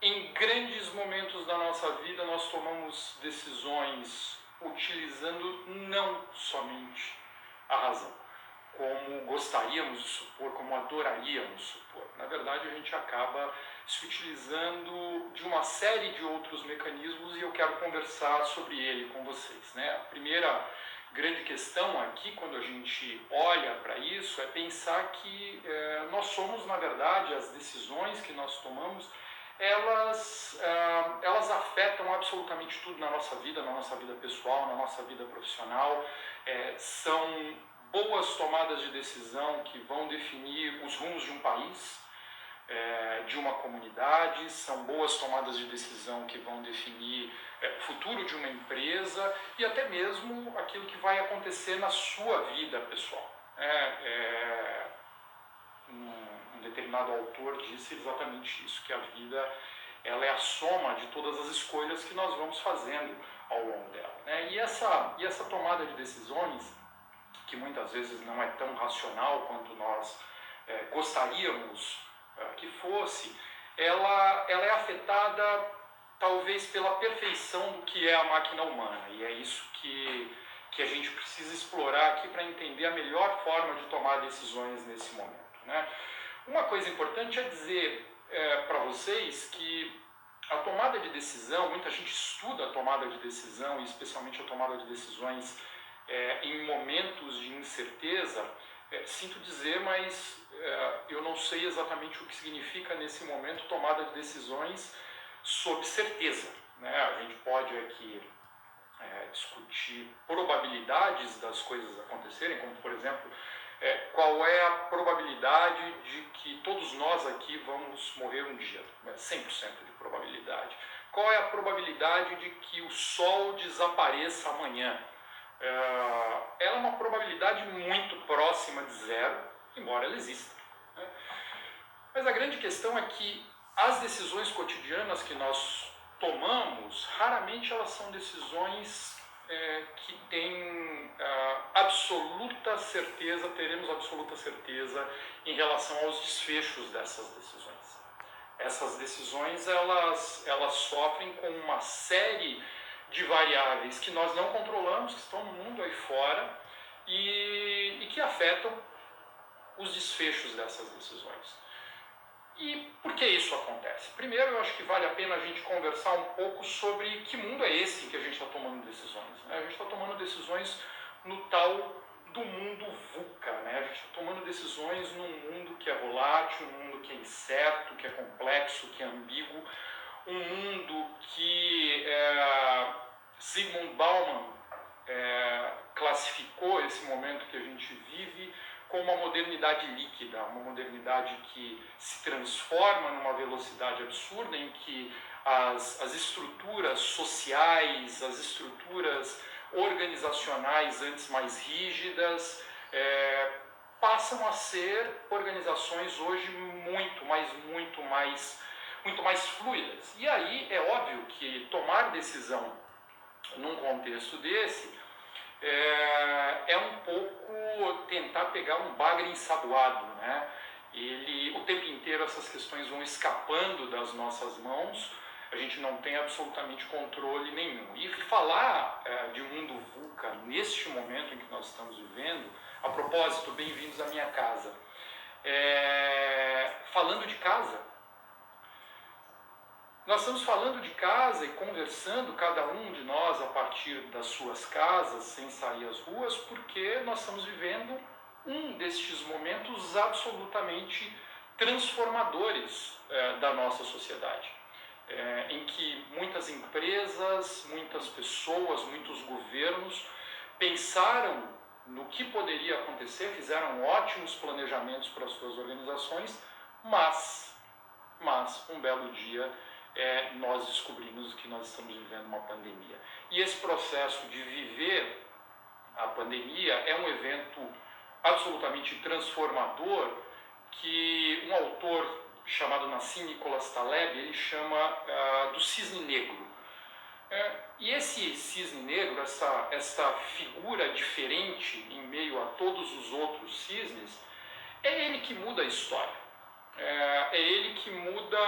Em grandes momentos da nossa vida, nós tomamos decisões utilizando não somente a razão, como gostaríamos de supor, como adoraríamos supor. Na verdade, a gente acaba se utilizando de uma série de outros mecanismos e eu quero conversar sobre ele com vocês, né? A primeira grande questão aqui, quando a gente olha para isso, é pensar que nós somos, na verdade, as decisões que nós tomamos, elas afetam absolutamente tudo na nossa vida pessoal, na nossa vida profissional. São boas tomadas de decisão que vão definir os rumos de um país, de uma comunidade, são boas tomadas de decisão que vão definir o futuro de uma empresa e até mesmo aquilo que vai acontecer na sua vida pessoal. Um determinado autor disse exatamente isso, que a vida ela é a soma de todas as escolhas que nós vamos fazendo ao longo dela, né? E essa tomada de decisões, que muitas vezes não é tão racional quanto nós gostaríamos que fosse, ela é afetada talvez pela perfeição do que é a máquina humana, e é isso que a gente precisa explorar aqui para entender a melhor forma de tomar decisões nesse momento, né? Uma coisa importante é dizer para vocês que a tomada de decisão, muita gente estuda a tomada de decisão, e especialmente a tomada de decisões em momentos de incerteza. Sinto dizer, mas eu não sei exatamente o que significa nesse momento tomada de decisões sob certeza, né? A gente pode aqui discutir probabilidades das coisas acontecerem, como por exemplo, qual é a probabilidade de que todos nós aqui vamos morrer um dia? 100% de probabilidade. Qual é a probabilidade de que o Sol desapareça amanhã? Ela é uma probabilidade muito próxima de zero, embora ela exista, né? Mas a grande questão é que as decisões cotidianas que nós tomamos, raramente elas são decisões que têm absoluta certeza, teremos absoluta certeza em relação aos desfechos dessas decisões. Essas decisões elas sofrem com uma série de variáveis que nós não controlamos, que estão no mundo aí fora e que afetam os desfechos dessas decisões. E por que isso acontece? Primeiro, eu acho que vale a pena a gente conversar um pouco sobre que mundo é esse em que a gente está tomando decisões, né? A gente está tomando decisões no tal do mundo VUCA, né? A gente está tomando decisões num mundo que é volátil, num mundo que é incerto, que é complexo, que é ambíguo, um mundo que Zygmunt Bauman classificou esse momento que a gente vive como uma modernidade líquida, uma modernidade que se transforma numa velocidade absurda, em que as estruturas sociais, as estruturas organizacionais antes mais rígidas, passam a ser organizações hoje muito mais fluidas. E aí é óbvio que tomar decisão num contexto desse é um pouco tentar pegar um bagre ensaboado, né? O tempo inteiro essas questões vão escapando das nossas mãos, a gente não tem absolutamente controle nenhum. E falar de mundo VUCA neste momento em que nós estamos vivendo, a propósito, bem-vindos à minha casa. Falando de casa, nós estamos falando de casa e conversando, cada um de nós, a partir das suas casas, sem sair às ruas, porque nós estamos vivendo um destes momentos absolutamente transformadores da nossa sociedade, em que muitas empresas, muitas pessoas, muitos governos pensaram no que poderia acontecer, fizeram ótimos planejamentos para as suas organizações, mas um belo dia nós descobrimos que nós estamos vivendo uma pandemia. E esse processo de viver a pandemia é um evento absolutamente transformador que um autor chamado Nassim Nicholas Taleb, ele chama do cisne negro. E esse cisne negro, essa figura diferente em meio a todos os outros cisnes, é ele que muda a história. É ele que muda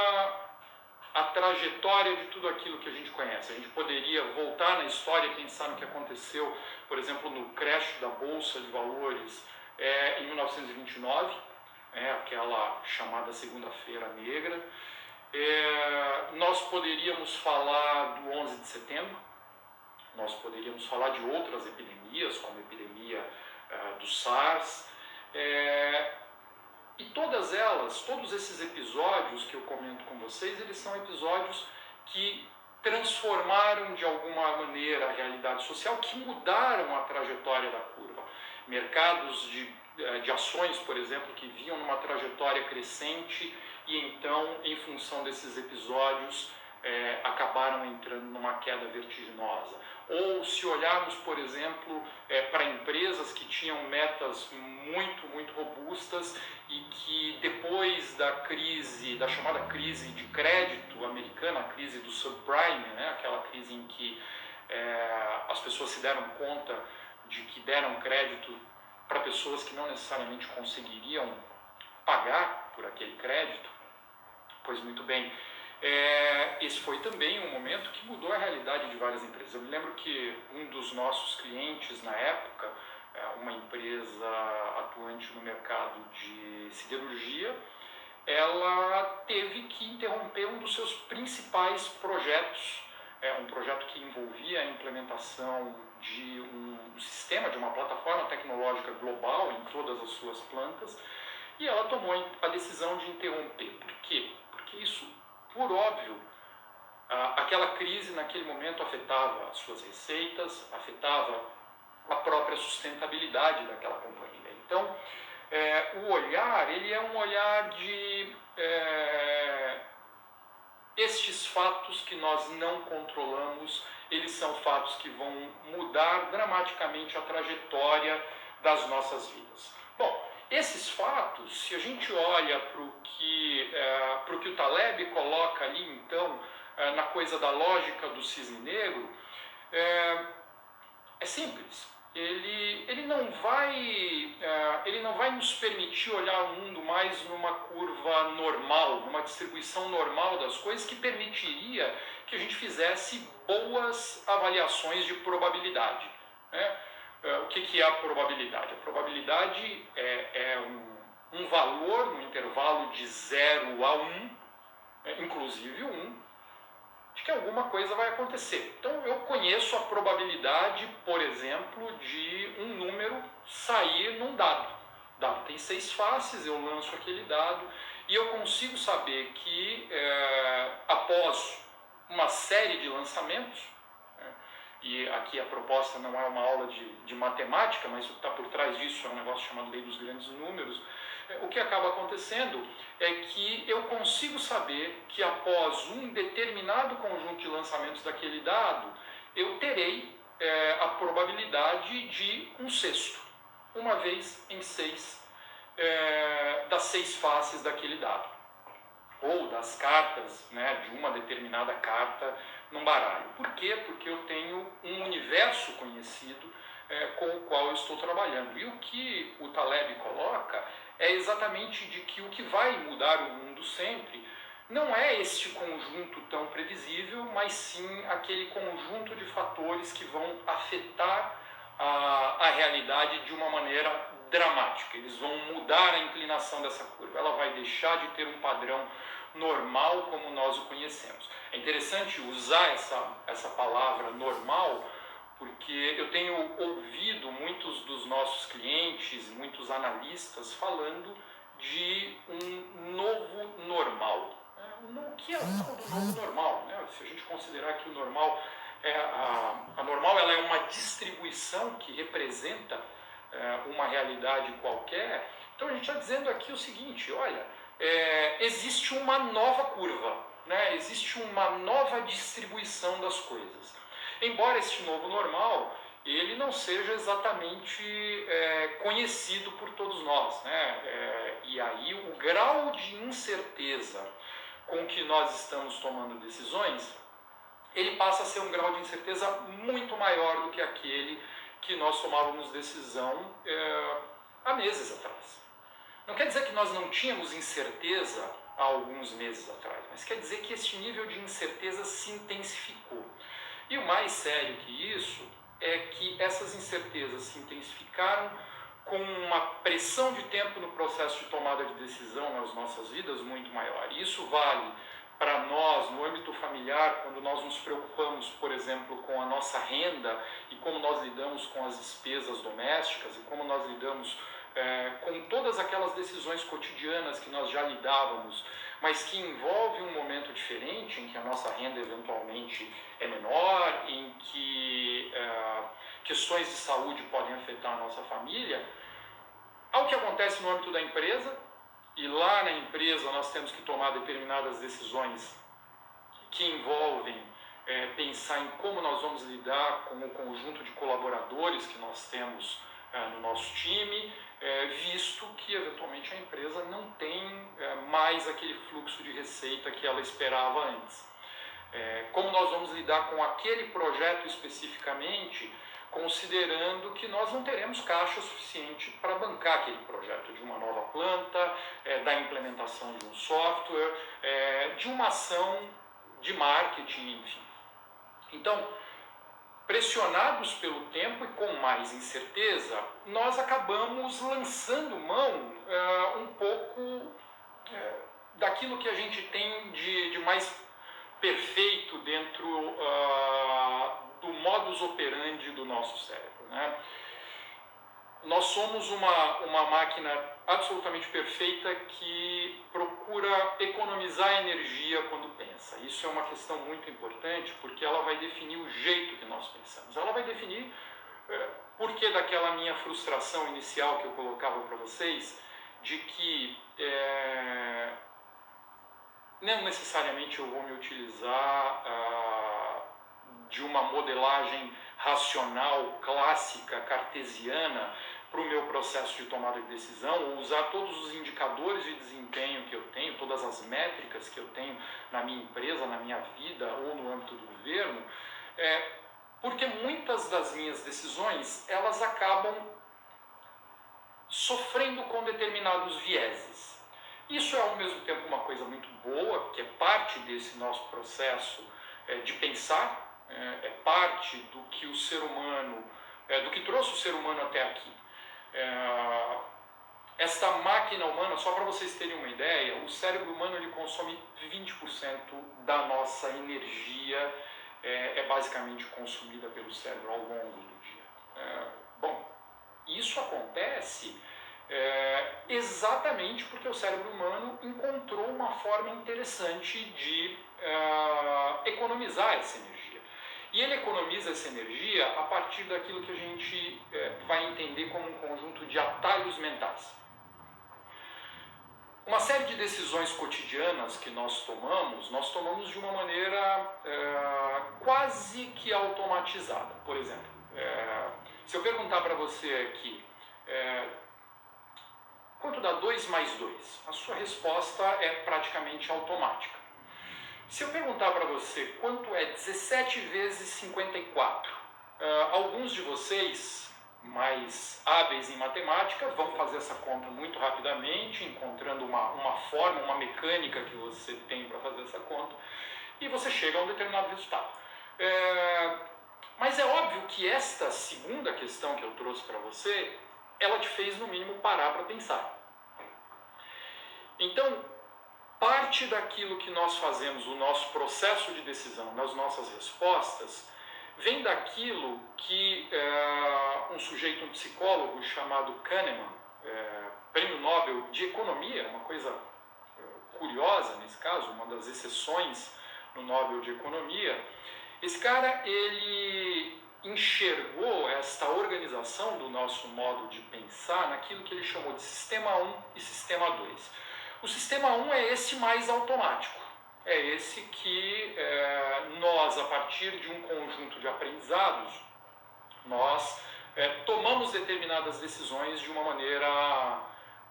a trajetória de tudo aquilo que a gente conhece. A gente poderia voltar na história e pensar no que aconteceu, por exemplo, no crash da Bolsa de Valores em 1929, aquela chamada Segunda-feira Negra. Nós poderíamos falar do 11 de setembro, nós poderíamos falar de outras epidemias, como a epidemia do SARS, e todas elas, todos esses episódios que eu comento com vocês, eles são episódios que transformaram de alguma maneira a realidade social, que mudaram a trajetória da curva. Mercados de ações, por exemplo, que vinham numa trajetória crescente e então, em função desses episódios, acabaram entrando numa queda vertiginosa. Ou se olharmos, por exemplo, para empresas que tinham metas muito, muito robustas e que depois da crise, da chamada crise de crédito americana, a crise do subprime, aquela crise em que as pessoas se deram conta de que deram crédito para pessoas que não necessariamente conseguiriam pagar por aquele crédito. Pois muito bem, esse foi também um momento que mudou a realidade de várias empresas. Eu me lembro que um dos nossos clientes na época, uma empresa atuante no mercado de siderurgia, ela teve que interromper um dos seus principais projetos, um projeto que envolvia a implementação de um sistema, de uma plataforma tecnológica global em todas as suas plantas, e ela tomou a decisão de interromper. Por quê? Porque isso, por óbvio, aquela crise naquele momento afetava as suas receitas, afetava a própria sustentabilidade daquela companhia. Então, o olhar, ele é um olhar de estes fatos que nós não controlamos, eles são fatos que vão mudar dramaticamente a trajetória das nossas vidas. Bom, esses fatos, se a gente olha para o que o Taleb coloca ali, então, na coisa da lógica do cisne negro, é simples. Ele não vai nos permitir olhar o mundo mais numa curva normal, numa distribuição normal das coisas, que permitiria que a gente fizesse boas avaliações de probabilidade, O que é a probabilidade? A probabilidade é um valor no intervalo de 0 a 1, inclusive 1, de que alguma coisa vai acontecer. Então eu conheço a probabilidade, por exemplo, de um número sair num dado. O dado tem 6 faces, eu lanço aquele dado e eu consigo saber que após uma série de lançamentos, e aqui a proposta não é uma aula de matemática, mas o que está por trás disso é um negócio chamado lei dos grandes números, o que acaba acontecendo é que eu consigo saber que após um determinado conjunto de lançamentos daquele dado, eu terei a probabilidade de 1/6, uma vez em 6 das 6 faces daquele dado, ou das cartas, de uma determinada carta num baralho. Por quê? Porque eu tenho um universo conhecido com o qual eu estou trabalhando. E o que o Taleb coloca é exatamente de que o que vai mudar o mundo sempre não é este conjunto tão previsível, mas sim aquele conjunto de fatores que vão afetar a realidade de uma maneira dramática. Eles vão mudar a inclinação dessa curva. Ela vai deixar de ter um padrão normal como nós o conhecemos. É interessante usar essa palavra normal, porque eu tenho ouvido muitos dos nossos clientes, muitos analistas falando de um novo normal. O que é o novo normal? Se a gente considerar que o normal a normal ela é uma distribuição que representa uma realidade qualquer, então a gente está dizendo aqui o seguinte, olha, existe uma nova curva, existe uma nova distribuição das coisas. Embora este novo normal, ele não seja exatamente conhecido por todos nós, e aí o grau de incerteza com que nós estamos tomando decisões, ele passa a ser um grau de incerteza muito maior do que aquele que nós tomávamos decisão há meses atrás. Não quer dizer que nós não tínhamos incerteza há alguns meses atrás, mas quer dizer que este nível de incerteza se intensificou. E o mais sério que isso é que essas incertezas se intensificaram com uma pressão de tempo no processo de tomada de decisão nas nossas vidas muito maior. E isso vale para nós, no âmbito familiar, quando nós nos preocupamos, por exemplo, com a nossa renda e como nós lidamos com as despesas domésticas e como nós lidamos com todas aquelas decisões cotidianas que nós já lidávamos, mas que envolve um momento diferente, em que a nossa renda eventualmente é menor, em que questões de saúde podem afetar a nossa família, ao que acontece no âmbito da empresa, e lá na empresa nós temos que tomar determinadas decisões que envolvem pensar em como nós vamos lidar com o conjunto de colaboradores que nós temos no nosso time, visto que eventualmente a empresa não tem mais aquele fluxo de receita que ela esperava antes. Como nós vamos lidar com aquele projeto especificamente, considerando que nós não teremos caixa suficiente para bancar aquele projeto de uma nova planta, da implementação de um software, de uma ação de marketing, enfim. Então, pressionados pelo tempo e com mais incerteza, nós acabamos lançando mão um pouco daquilo que a gente tem de mais perfeito dentro do modus operandi do nosso cérebro, né? Nós somos uma máquina absolutamente perfeita que procura economizar energia quando pensa. Isso é uma questão muito importante porque ela vai definir o jeito que nós pensamos. Ela vai definir por que daquela minha frustração inicial que eu colocava para vocês, de que não necessariamente eu vou me utilizar de uma modelagem racional, clássica, cartesiana, para o meu processo de tomada de decisão, ou usar todos os indicadores de desempenho que eu tenho, todas as métricas que eu tenho na minha empresa, na minha vida ou no âmbito do governo, porque muitas das minhas decisões, elas acabam sofrendo com determinados vieses. Isso é ao mesmo tempo uma coisa muito boa, que é parte desse nosso processo de pensar, é parte do que o ser humano, do que trouxe o ser humano até aqui. Esta máquina humana, só para vocês terem uma ideia, o cérebro humano ele consome 20% da nossa energia, é basicamente consumida pelo cérebro ao longo do dia. Bom, isso acontece exatamente porque o cérebro humano encontrou uma forma interessante de economizar essa energia. E ele economiza essa energia a partir daquilo que a gente vai entender como um conjunto de atalhos mentais. Uma série de decisões cotidianas que nós tomamos de uma maneira quase que automatizada. Por exemplo, se eu perguntar para você aqui, quanto dá 2 mais 2? A sua resposta é praticamente automática. Se eu perguntar para você quanto é 17 vezes 54, alguns de vocês mais hábeis em matemática vão fazer essa conta muito rapidamente, encontrando uma forma, uma mecânica que você tem para fazer essa conta, e você chega a um determinado resultado. Mas é óbvio que esta segunda questão que eu trouxe para você, ela te fez no mínimo parar para pensar. Então, parte daquilo que nós fazemos, o nosso processo de decisão, nas nossas respostas, vem daquilo que um sujeito, um psicólogo chamado Kahneman, prêmio Nobel de Economia, uma coisa curiosa nesse caso, uma das exceções no Nobel de Economia, esse cara, ele enxergou esta organização do nosso modo de pensar naquilo que ele chamou de Sistema 1 e Sistema 2. O Sistema 1 é esse mais automático, é esse que nós, a partir de um conjunto de aprendizados, nós tomamos determinadas decisões de uma maneira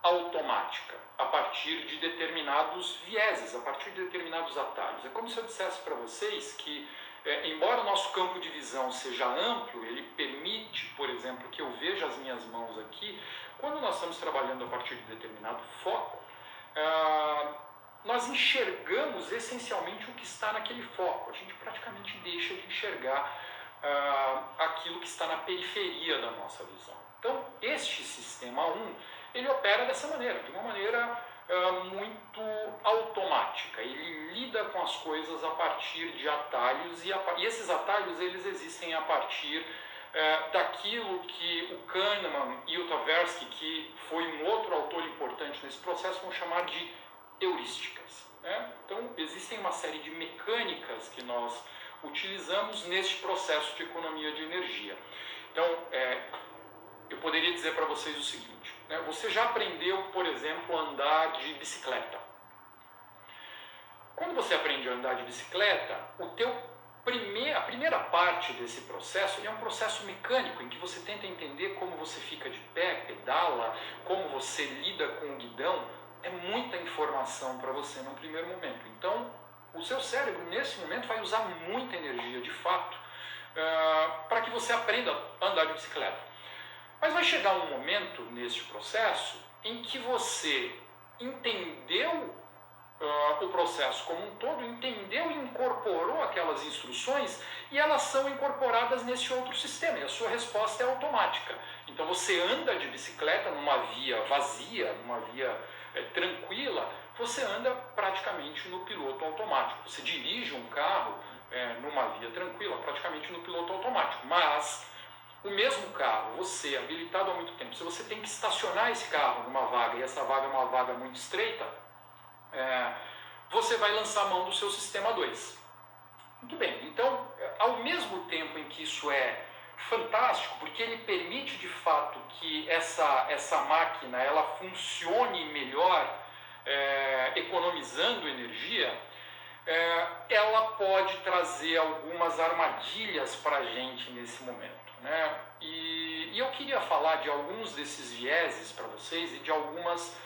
automática, a partir de determinados vieses, a partir de determinados atalhos. É como se eu dissesse para vocês que, embora o nosso campo de visão seja amplo, ele permite, por exemplo, que eu veja as minhas mãos aqui, quando nós estamos trabalhando a partir de determinado foco, nós enxergamos essencialmente o que está naquele foco. A gente praticamente deixa de enxergar aquilo que está na periferia da nossa visão. Então, este sistema 1, ele opera dessa maneira, de uma maneira muito automática. Ele lida com as coisas a partir de atalhos, e esses atalhos eles existem a partir daquilo que o Kahneman e o Tversky, que foi um outro autor importante nesse processo, vão chamar de heurísticas. Né? Então, existem uma série de mecânicas que nós utilizamos neste processo de economia de energia. Então, eu poderia dizer para vocês o seguinte, né? Você já aprendeu, por exemplo, a andar de bicicleta. Quando você aprende a andar de bicicleta, a primeira parte desse processo é um processo mecânico, em que você tenta entender como você fica de pé, pedala, como você lida com o guidão. É muita informação para você num primeiro momento. Então, o seu cérebro, nesse momento, vai usar muita energia, de fato, para que você aprenda a andar de bicicleta. Mas vai chegar um momento neste processo em que você entendeu o processo como um todo, entendeu e incorporou aquelas instruções, e elas são incorporadas nesse outro sistema, e a sua resposta é automática. Então você anda de bicicleta numa via vazia, numa via tranquila, você anda praticamente no piloto automático. Você dirige um carro numa via tranquila, praticamente no piloto automático. Mas o mesmo carro, você habilitado há muito tempo, se você tem que estacionar esse carro numa vaga, e essa vaga é uma vaga muito estreita, você vai lançar a mão do seu sistema 2. Muito bem, então, ao mesmo tempo em que isso é fantástico, porque ele permite de fato que essa máquina ela funcione melhor, economizando energia, ela pode trazer algumas armadilhas para a gente nesse momento, né? E eu queria falar de alguns desses vieses para vocês e de algumas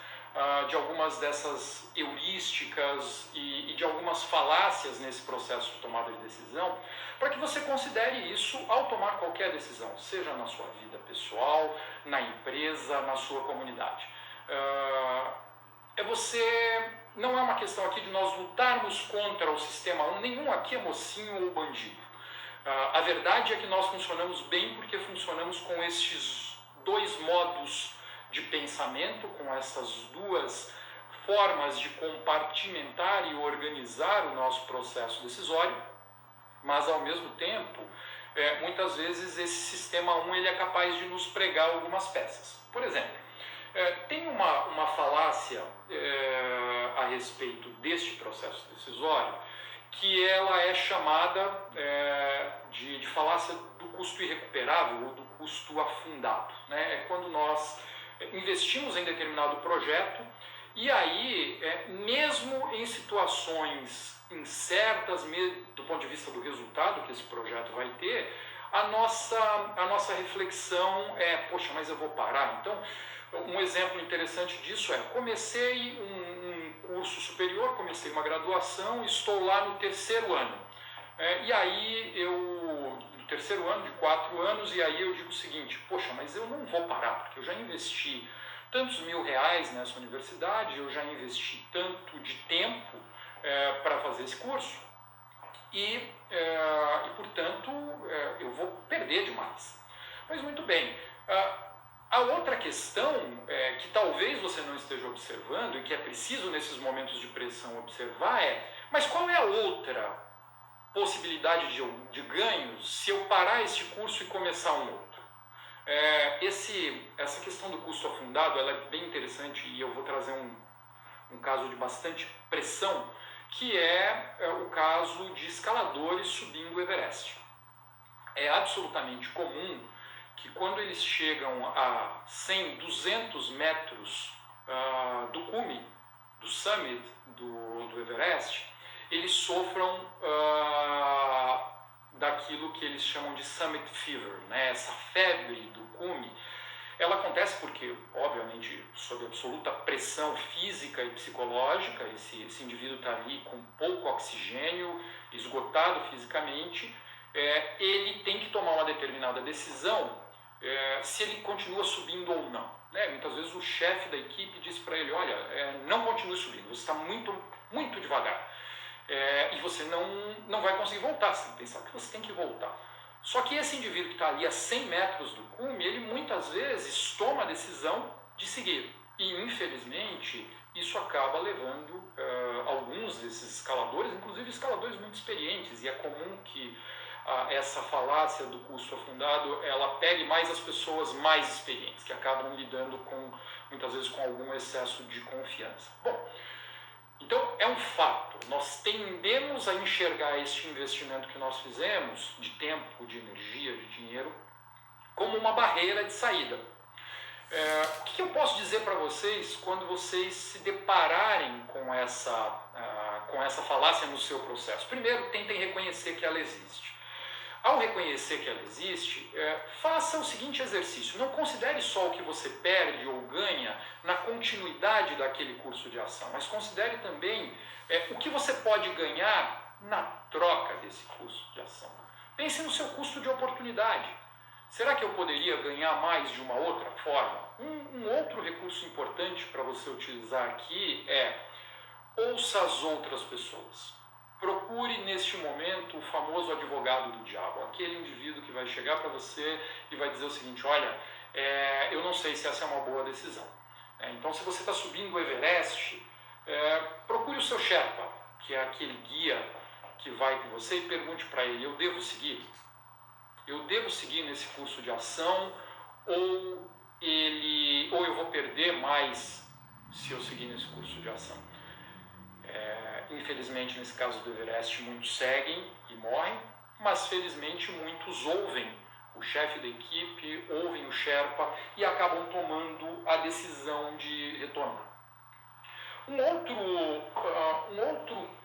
dessas heurísticas e de algumas falácias nesse processo de tomada de decisão, para que você considere isso ao tomar qualquer decisão, seja na sua vida pessoal, na empresa, na sua comunidade. Não é uma questão aqui de nós lutarmos contra o sistema 1, nenhum aqui é mocinho ou bandido. A verdade é que nós funcionamos bem porque funcionamos com estes dois modos de pensamento, com essas duas formas de compartimentar e organizar o nosso processo decisório, mas ao mesmo tempo, muitas vezes esse sistema 1 ele é capaz de nos pregar algumas peças. Por exemplo, tem uma falácia a respeito deste processo decisório, que ela é chamada de falácia do custo irrecuperável ou do custo afundado, né? É quando nós investimos em determinado projeto e aí, mesmo em situações incertas, do ponto de vista do resultado que esse projeto vai ter, a nossa reflexão é, poxa, mas eu vou parar? Então, um exemplo interessante disso é, comecei um curso superior, comecei uma graduação, estou lá no terceiro ano. E aí no terceiro ano de 4 anos, e aí eu digo o seguinte, poxa, mas eu não vou parar, porque eu já investi tantos R$1.000 nessa universidade, eu já investi tanto de tempo para fazer esse curso, e portanto, eu vou perder demais. Mas muito bem, a outra questão que talvez você não esteja observando e que é preciso nesses momentos de pressão observar mas qual é a outra possibilidade de ganhos se eu parar este curso e começar um outro? Essa questão do custo afundado ela é bem interessante e eu vou trazer um caso de bastante pressão, que é o caso de escaladores subindo o Everest. É absolutamente comum que quando eles chegam a 100, 200 metros do cume, do summit do Everest, eles sofram daquilo que eles chamam de summit fever, né? Essa febre do cume. Ela acontece porque, obviamente, sob absoluta pressão física e psicológica, esse indivíduo está ali com pouco oxigênio, esgotado fisicamente, ele tem que tomar uma determinada decisão se ele continua subindo ou não. Muitas vezes o chefe da equipe diz para ele, olha, não continue subindo, você está muito muito devagar. E você não vai conseguir voltar, você tem que pensar que você tem que voltar. Só que esse indivíduo que está ali a 100 metros do cume, ele muitas vezes toma a decisão de seguir. E infelizmente isso acaba levando alguns desses escaladores, inclusive escaladores muito experientes, e é comum que essa falácia do custo afundado, ela pegue mais as pessoas mais experientes, que acabam lidando muitas vezes com algum excesso de confiança. Bom, então é um fato, nós tendemos a enxergar este investimento que nós fizemos, de tempo, de energia, de dinheiro, como uma barreira de saída. O que eu posso dizer para vocês quando vocês se depararem com essa falácia no seu processo? Primeiro, tentem reconhecer que ela existe. Ao reconhecer que ela existe, faça o seguinte exercício: não considere só o que você perde ou ganha na continuidade daquele curso de ação, mas considere também o que você pode ganhar na troca desse curso de ação. Pense no seu custo de oportunidade. Será que eu poderia ganhar mais de uma outra forma? Um outro recurso importante para você utilizar aqui é: ouça as outras pessoas. Procure neste momento o famoso advogado do diabo, aquele indivíduo que vai chegar para você e vai dizer o seguinte: olha, eu não sei se essa é uma boa decisão. Então, se você está subindo o Everest, procure o seu Sherpa, que é aquele guia que vai com você, e pergunte para ele: eu devo seguir? Eu devo seguir nesse curso de ação ou eu vou perder mais se eu seguir nesse curso de ação? Infelizmente, nesse caso do Everest, muitos seguem e morrem, mas felizmente muitos ouvem o chefe da equipe, ouvem o Sherpa e acabam tomando a decisão de retornar. Um outro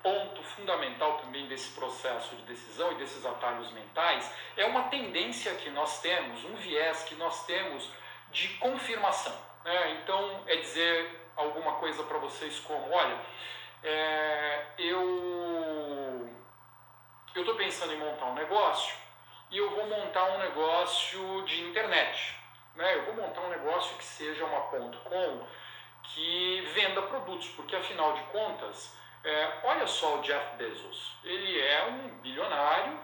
ponto fundamental também desse processo de decisão e desses atalhos mentais é uma tendência que nós temos, um viés que nós temos de confirmação. Então, é dizer alguma coisa para vocês como: olha, eu estou pensando em montar um negócio e eu vou montar um negócio de internet. Eu vou montar um negócio que seja uma .com que venda produtos, porque afinal de contas, olha só o Jeff Bezos, ele é um bilionário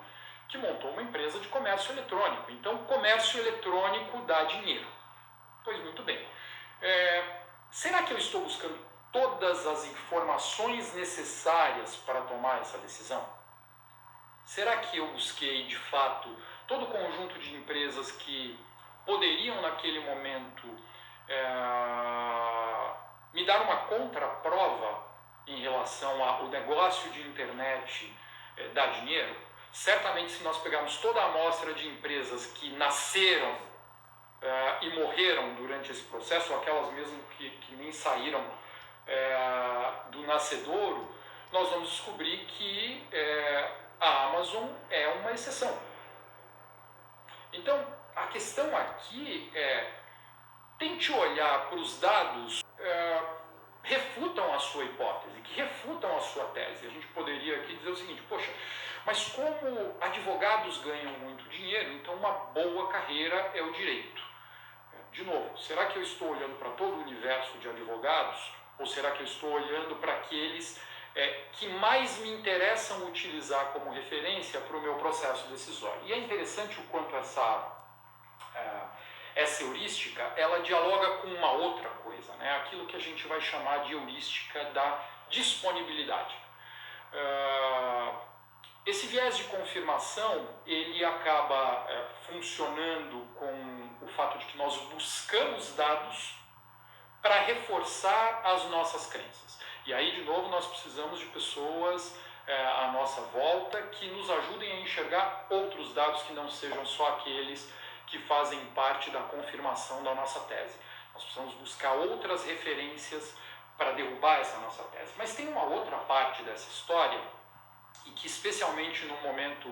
que montou uma empresa de comércio eletrônico, então comércio eletrônico dá dinheiro. Pois muito bem, será que eu estou buscando todas as informações necessárias para tomar essa decisão? Será que eu busquei de fato todo o conjunto de empresas que poderiam naquele momento me dar uma contraprova em relação ao negócio de internet dar dinheiro? Certamente, se nós pegarmos toda a amostra de empresas que nasceram e morreram durante esse processo, ou aquelas mesmo que nem saíram do nascedouro, nós vamos descobrir que a Amazon é uma exceção. Então, a questão aqui é: tente olhar para os dados refutam a sua hipótese, que refutam a sua tese. A gente poderia aqui dizer o seguinte: poxa, mas como advogados ganham muito dinheiro, então uma boa carreira é o direito. De novo, será que eu estou olhando para todo o universo de advogados? Ou será que eu estou olhando para aqueles que mais me interessam utilizar como referência para o meu processo decisório? E é interessante o quanto essa heurística, ela dialoga com uma outra coisa, aquilo que a gente vai chamar de heurística da disponibilidade. Esse viés de confirmação, ele acaba funcionando com o fato de que nós buscamos dados para reforçar as nossas crenças. E aí, de novo, nós precisamos de pessoas à nossa volta que nos ajudem a enxergar outros dados que não sejam só aqueles que fazem parte da confirmação da nossa tese. Nós precisamos buscar outras referências para derrubar essa nossa tese. Mas tem uma outra parte dessa história, e que especialmente num momento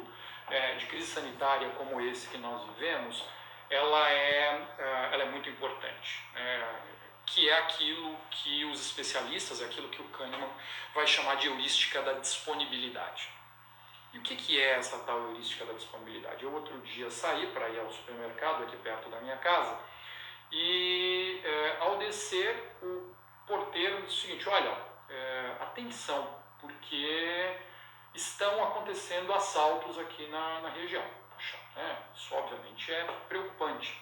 de crise sanitária como esse que nós vivemos, ela é muito importante, que é aquilo que os especialistas, aquilo que o Kahneman vai chamar de heurística da disponibilidade. E o que é essa tal heurística da disponibilidade? Eu outro dia saí para ir ao supermercado aqui perto da minha casa e ao descer o porteiro disse o seguinte: olha, atenção, porque estão acontecendo assaltos aqui na região. Poxa, isso obviamente é preocupante.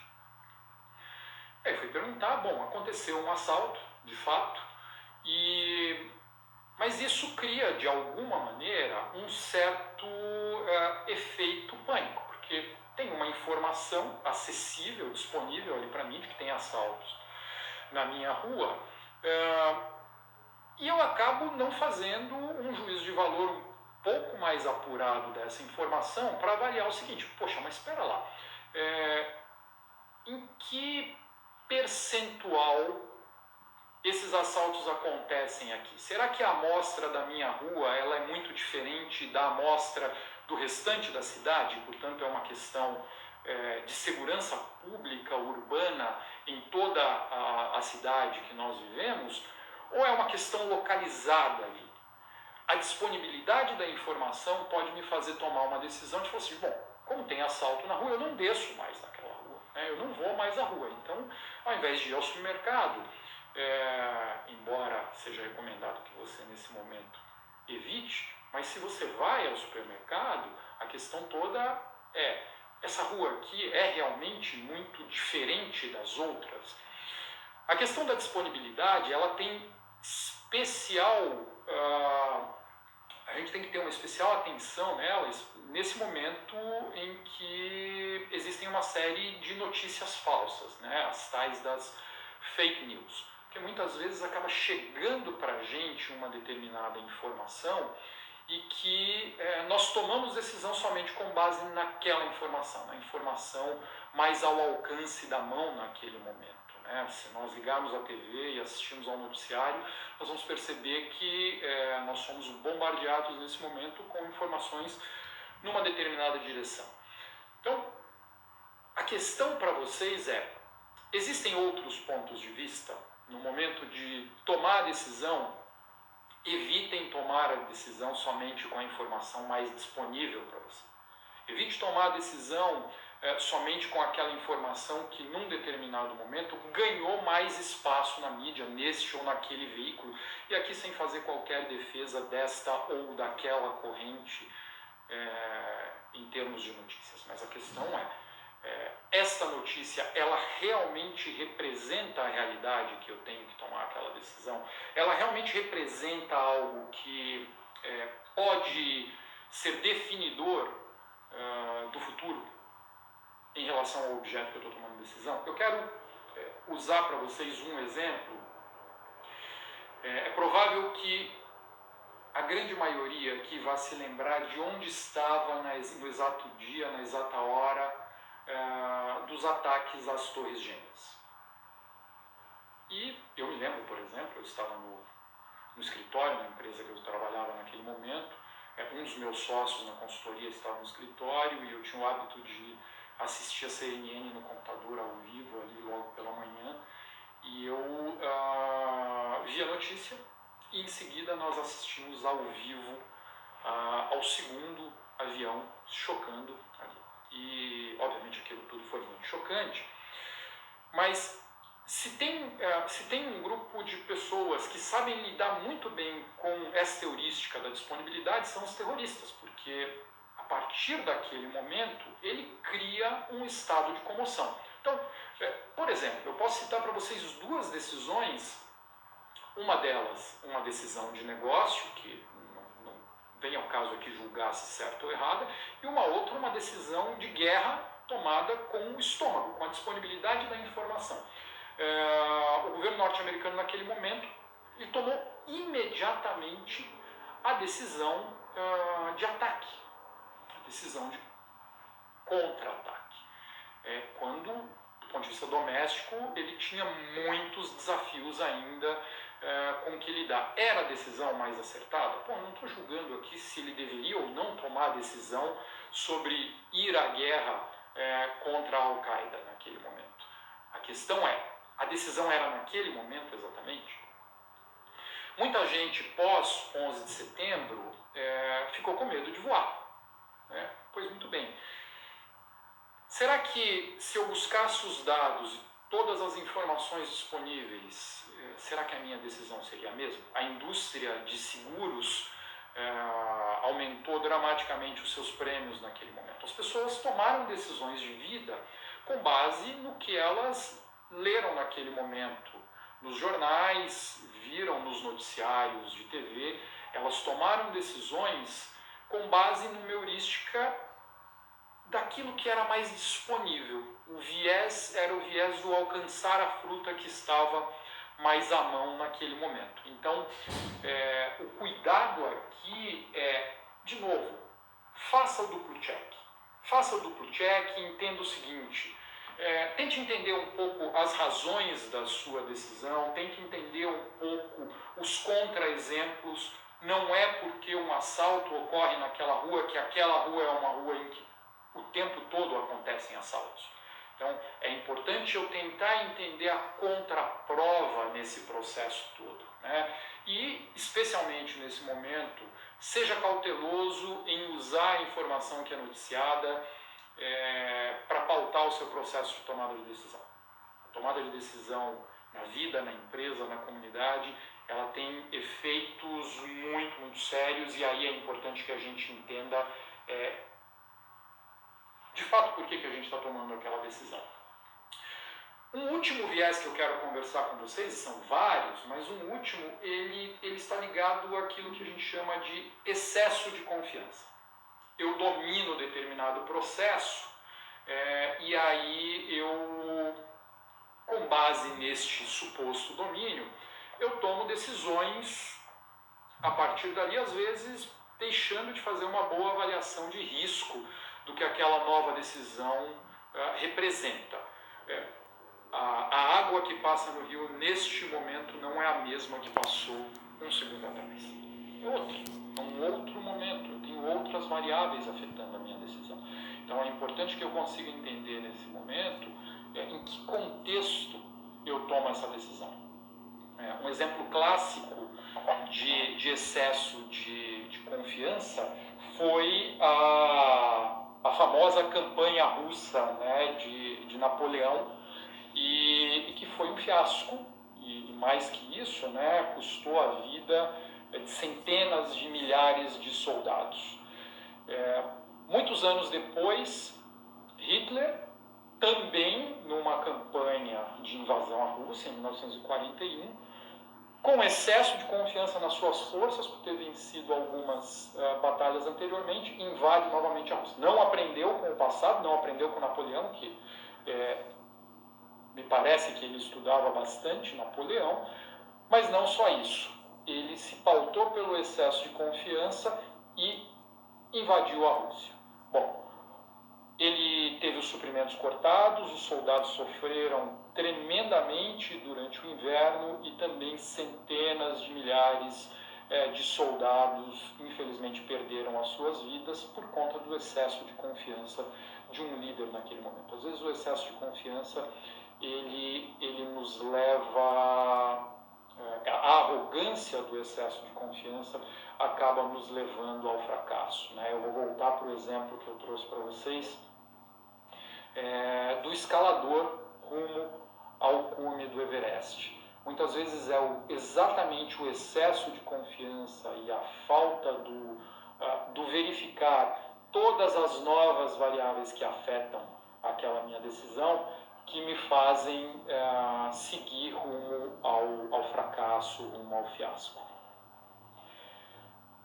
Aí fui perguntar, bom, aconteceu um assalto, de fato, mas isso cria, de alguma maneira, um certo efeito pânico, porque tem uma informação acessível, disponível ali para mim, de que tem assaltos na minha rua, e eu acabo não fazendo um juízo de valor um pouco mais apurado dessa informação para avaliar o seguinte, poxa, mas espera lá, em que percentual esses assaltos acontecem aqui? Será que a amostra da minha rua ela é muito diferente da amostra do restante da cidade? Portanto, é uma questão de segurança pública urbana em toda a cidade que nós vivemos? Ou é uma questão localizada ali? A disponibilidade da informação pode me fazer tomar uma decisão de falar assim, bom, como tem assalto na rua, eu não desço mais naquela rua, eu não vou mais à rua. Então, ao invés de ir ao supermercado, embora seja recomendado que você nesse momento evite, mas se você vai ao supermercado, a questão toda é, essa rua aqui é realmente muito diferente das outras? A questão da disponibilidade, ela tem especial, a gente tem que ter uma especial atenção nelas nesse momento em que existem uma série de notícias falsas, as tais das fake news, porque muitas vezes acaba chegando para a gente uma determinada informação e que nós tomamos decisão somente com base naquela informação, na informação mais ao alcance da mão naquele momento. Se nós ligarmos a TV e assistimos ao noticiário, nós vamos perceber que nós somos bombardeados nesse momento com informações numa determinada direção. Então, a questão para vocês é, existem outros pontos de vista? No momento de tomar a decisão, evitem tomar a decisão somente com a informação mais disponível para você. Evite tomar a decisão somente com aquela informação que num determinado momento ganhou mais espaço na mídia, neste ou naquele veículo, e aqui sem fazer qualquer defesa desta ou daquela corrente em termos de notícias. Mas a questão esta notícia, ela realmente representa a realidade que eu tenho que tomar aquela decisão? Ela realmente representa algo que pode ser definidor do futuro em relação ao objeto que eu estou tomando decisão? Eu quero usar para vocês um exemplo. É provável que a grande maioria aqui vá se lembrar de onde estava no exato dia, na exata hora dos ataques às Torres Gêmeas. E eu me lembro, por exemplo, eu estava no escritório, na empresa que eu trabalhava naquele momento, um dos meus sócios na consultoria estava no escritório e eu tinha o hábito de assistir a CNN no computador ao vivo, ali logo pela manhã, e eu vi a notícia e em seguida nós assistimos ao vivo ao segundo avião chocando ali. E obviamente aquilo tudo foi muito chocante, mas se tem um grupo de pessoas que sabem lidar muito bem com essa heurística da disponibilidade, são os terroristas, porque a partir daquele momento ele cria um estado de comoção. Então, por exemplo, eu posso citar para vocês duas decisões, uma delas uma decisão de negócio, que não vem ao caso aqui julgar se certa ou errada, e uma outra uma decisão de guerra tomada com o estômago, com a disponibilidade da informação. O governo norte-americano naquele momento ele tomou imediatamente a decisão de ataque, a decisão de contra-ataque. Quando, do ponto de vista doméstico, ele tinha muitos desafios ainda com que lidar. Era a decisão mais acertada? Bom, eu não estou julgando aqui se ele deveria ou não tomar a decisão sobre ir à guerra contra a Al-Qaeda naquele momento. A questão é, a decisão era naquele momento exatamente? Muita gente pós 11 de setembro ficou com medo de voar. Pois muito bem. Será que se eu buscasse os dados todas as informações disponíveis, será que a minha decisão seria a mesma? A indústria de seguros aumentou dramaticamente os seus prêmios naquele momento. As pessoas tomaram decisões de vida com base no que elas leram naquele momento, nos jornais, viram nos noticiários de TV, elas tomaram decisões com base numa heurística daquilo que era mais disponível. O viés era o viés do alcançar a fruta que estava mais à mão naquele momento. Então, o cuidado aqui é, de novo, faça o duplo check. Faça o duplo check e entenda o seguinte, tente entender um pouco as razões da sua decisão, tente entender um pouco os contra-exemplos. Não é porque um assalto ocorre naquela rua que aquela rua é uma rua em que o tempo todo acontecem assaltos. Então, é importante eu tentar entender a contraprova nesse processo todo, né? E, especialmente nesse momento, seja cauteloso em usar a informação que é noticiada para pautar o seu processo de tomada de decisão. A tomada de decisão na vida, na empresa, na comunidade, ela tem efeitos muito, muito sérios, e aí é importante que a gente entenda de fato por que a gente está tomando aquela decisão. Um último viés que eu quero conversar com vocês, são vários, mas um último, ele está ligado àquilo que a gente chama de excesso de confiança. Eu domino determinado processo e aí eu, com base neste suposto domínio, eu tomo decisões a partir dali, às vezes deixando de fazer uma boa avaliação de risco do que aquela nova decisão representa. A água que passa no rio neste momento não é a mesma que passou um segundo atrás. É um outro momento, eu tenho outras variáveis afetando a minha decisão. Então é importante que eu consiga entender nesse momento em que contexto eu tomo essa decisão. Um exemplo clássico de excesso de confiança foi a famosa campanha russa, né, de Napoleão, e que foi um fiasco, e mais que isso, né, custou a vida de centenas de milhares de soldados. Muitos anos depois, Hitler, também numa campanha de invasão à Rússia, em 1941, com excesso de confiança nas suas forças, por ter vencido algumas batalhas anteriormente, invade novamente a Rússia. Não aprendeu com o passado, não aprendeu com Napoleão, que me parece que ele estudava bastante Napoleão, mas não só isso. Ele se pautou pelo excesso de confiança e invadiu a Rússia. Bom, ele teve os suprimentos cortados, os soldados sofreram tremendamente durante o inverno e também centenas de milhares de soldados, infelizmente, perderam as suas vidas por conta do excesso de confiança de um líder naquele momento. Às vezes o excesso de confiança ele nos leva, a arrogância do excesso de confiança acaba nos levando ao fracasso, né? Eu vou voltar para o exemplo que eu trouxe para vocês, do escalador rumo ao cume do Everest. Muitas vezes exatamente o excesso de confiança e a falta do verificar todas as novas variáveis que afetam aquela minha decisão que me fazem seguir rumo ao fracasso, rumo ao fiasco.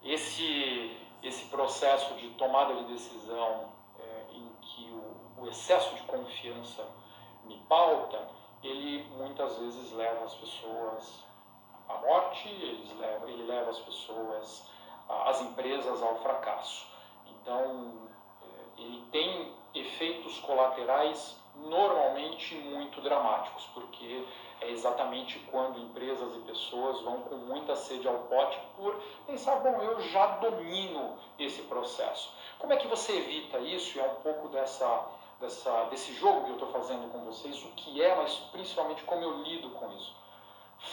Esse processo de tomada de decisão em que o excesso de confiança me pauta, ele muitas vezes leva as pessoas à morte, ele leva as pessoas, as empresas ao fracasso. Então, ele tem efeitos colaterais normalmente muito dramáticos, porque é exatamente quando empresas e pessoas vão com muita sede ao pote por pensar, bom, eu já domino esse processo. Como é que você evita isso? E é um pouco desse jogo que eu estou fazendo com vocês, o que é, mas principalmente como eu lido com isso.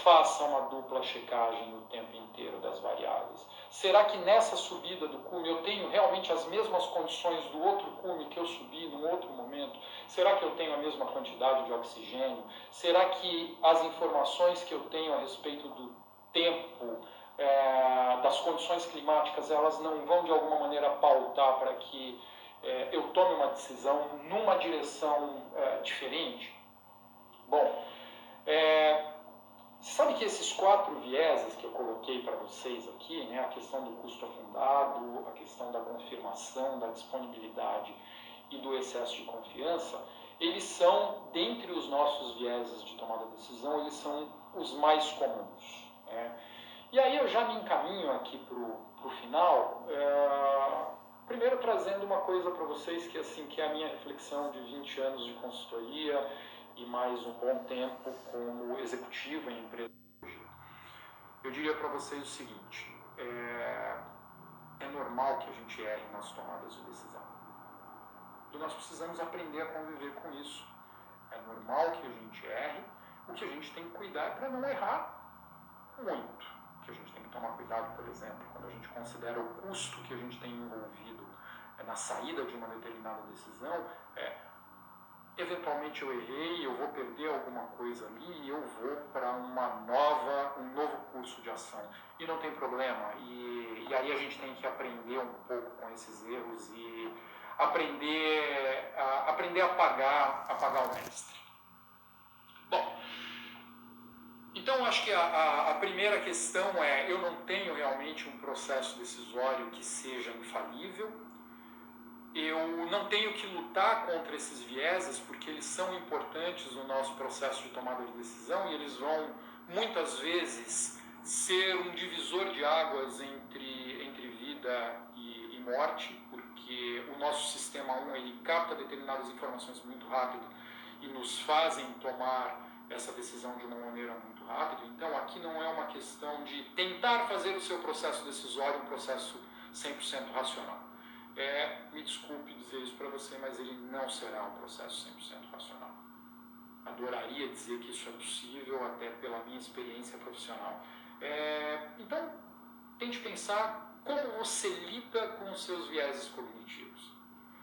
Faça uma dupla checagem o tempo inteiro das variáveis. Será que nessa subida do cume eu tenho realmente as mesmas condições do outro cume que eu subi num outro momento? Será que eu tenho a mesma quantidade de oxigênio? Será que as informações que eu tenho a respeito do tempo, das condições climáticas, elas não vão de alguma maneira pautar para que eu tome uma decisão numa direção diferente? Bom, sabe que esses 4 vieses que eu coloquei para vocês aqui, né, a questão do custo afundado, a questão da confirmação, da disponibilidade e do excesso de confiança, eles são, dentre os nossos vieses de tomada de decisão, eles são os mais comuns, né? E aí eu já me encaminho aqui para o final, primeiro trazendo uma coisa para vocês que, assim, que é a minha reflexão de 20 anos de consultoria e mais um bom tempo como executivo em empresa. Eu diria para vocês o seguinte, é normal que a gente erre nas tomadas de decisão. E nós precisamos aprender a conviver com isso. É normal que a gente erre, o que a gente tem que cuidar é para não errar muito. Que a gente tem que tomar cuidado, por exemplo, quando a gente considera o custo que a gente tem envolvido na saída de uma determinada decisão, eventualmente eu errei, eu vou perder alguma coisa ali e eu vou para um novo curso de ação. E não tem problema. E aí a gente tem que aprender um pouco com esses erros e aprender a pagar o mestre. Bom, então acho que a primeira questão é, eu não tenho realmente um processo decisório que seja infalível. Eu não tenho que lutar contra esses vieses, porque eles são importantes no nosso processo de tomada de decisão e eles vão, muitas vezes, ser um divisor de águas entre vida e morte, porque o nosso sistema 1, ele capta determinadas informações muito rápido e nos fazem tomar essa decisão de uma maneira muito rápida. Então, aqui não é uma questão de tentar fazer o seu processo decisório um processo 100% racional. Me desculpe dizer isso para você, mas ele não será um processo 100% racional. Adoraria dizer que isso é possível, até pela minha experiência profissional. Então, tente pensar como você lida com os seus vieses cognitivos.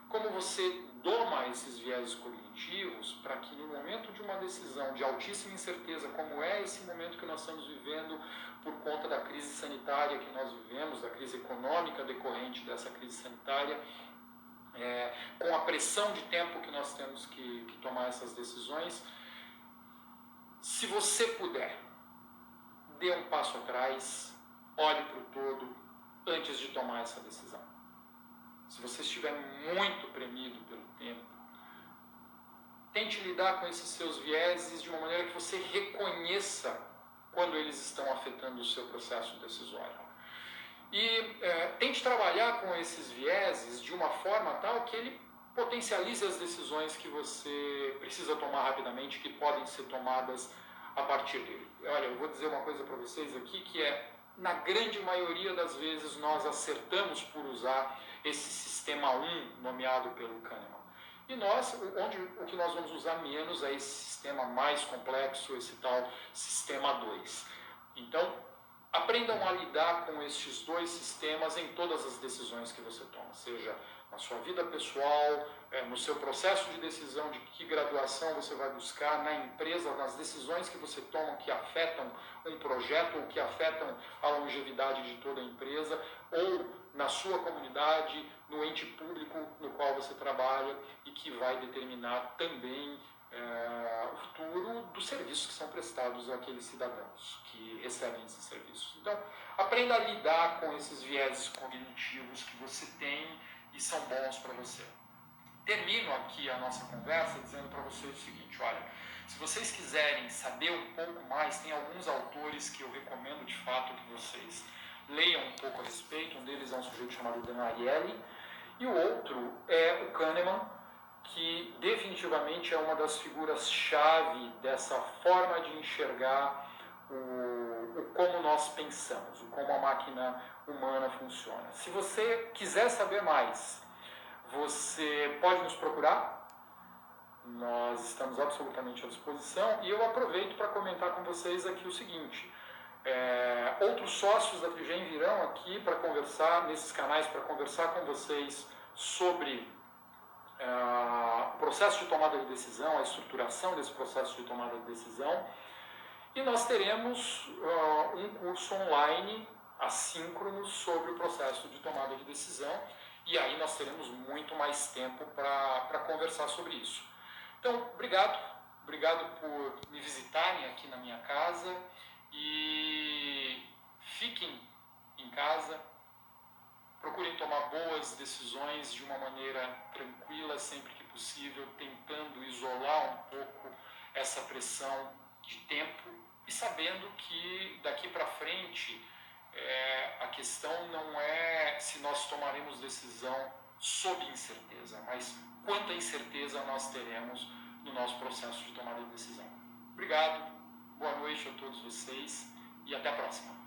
Como você doma esses vieses cognitivos para que no momento de uma decisão de altíssima incerteza, como é esse momento que nós estamos vivendo por conta da crise sanitária que nós vivemos, da crise econômica decorrente dessa crise sanitária, com a pressão de tempo que nós temos que tomar essas decisões, se você puder, dê um passo atrás, olhe para o todo antes de tomar essa decisão. Se você estiver muito premido pelo tempo, tente lidar com esses seus vieses de uma maneira que você reconheça quando eles estão afetando o seu processo decisório. E tente trabalhar com esses vieses de uma forma tal que ele potencialize as decisões que você precisa tomar rapidamente, que podem ser tomadas a partir dele. Olha, eu vou dizer uma coisa para vocês aqui, que na grande maioria das vezes, nós acertamos por usar esse sistema 1, nomeado pelo Kahneman. E o que nós vamos usar menos é esse sistema mais complexo, esse tal sistema 2. Então, aprendam a lidar com estes dois sistemas em todas as decisões que você toma, seja na sua vida pessoal, no seu processo de decisão de que graduação você vai buscar, na empresa, nas decisões que você toma que afetam um projeto ou que afetam a longevidade de toda a empresa, ou na sua comunidade, no ente público no qual você trabalha e que vai determinar também o futuro dos serviços que são prestados àqueles cidadãos que recebem esses serviços. Então, aprenda a lidar com esses vieses cognitivos que você tem e são bons para você. Termino aqui a nossa conversa dizendo para vocês o seguinte, olha, se vocês quiserem saber um pouco mais, tem alguns autores que eu recomendo de fato que vocês leiam um pouco a respeito. Um deles é um sujeito chamado Dan Ariely e o outro é o Kahneman, que definitivamente é uma das figuras-chave dessa forma de enxergar o como nós pensamos, o como a máquina humana funciona. Se você quiser saber mais, você pode nos procurar, nós estamos absolutamente à disposição, e eu aproveito para comentar com vocês aqui o seguinte, Outros sócios da Trigem virão aqui para conversar nesses canais, para conversar com vocês sobre o processo de tomada de decisão, a estruturação desse processo de tomada de decisão. E nós teremos um curso online assíncrono sobre o processo de tomada de decisão, e aí nós teremos muito mais tempo para conversar sobre isso. Então, obrigado por me visitarem aqui na minha casa, e fiquem em casa, procurem tomar boas decisões de uma maneira tranquila, sempre que possível, tentando isolar um pouco essa pressão de tempo e sabendo que daqui para frente a questão não é se nós tomaremos decisão sob incerteza, mas quanta incerteza nós teremos no nosso processo de tomada de decisão. Obrigado, boa noite a todos vocês e até a próxima.